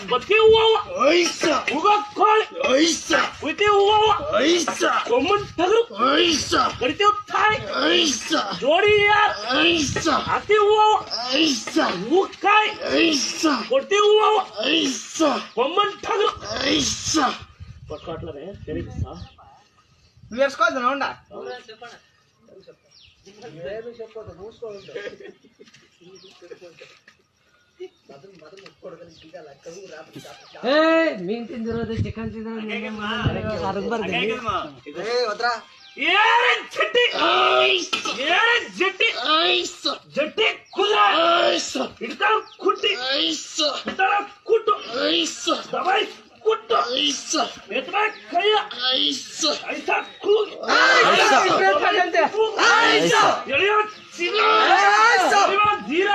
ಬತ್ತಿ ಹೂವ ಹುಗ ಕೋಳಿ ಉಯ್ತೇವ್ ಹೂವ ಕೊಮ್ಮನ್ ಟಗರು ಕಡಿತೇವ್ ತಾಯಿ ಜೋಡಿ ಯಾರ್ ಅತಿ ಹೂವ ಹೂಕಾಯಿ ಕೊಡ್ತೇವ್ ಹೂವ ಕೊಮ್ಮನ್ ಟಗರು ಪಟ್ಕಾಟ್ಲನೆ ಸರಿ ಸಾ నువ్వు వేసుకోవద్దు ఉండా ಮೀನ್ ತಿಂದಿರೋದು ಚಿಕನ್ ತಿಂದಿರೋದು ಜಟ್ಟಿ ಕುದುರೆ ಇಡ್ತಾಳ ಕುಟ್ಟಿ ಇಡ್ತಾಳ ಕುಟ್ಟು ದಬಾಯಿ ಕುಟ್ಟು ಎತ್ತರ ಕೈಯ ಐಸ ಕೂಗಿ ಎಳೆಯ ಚಿನ್ನ ಧೀರ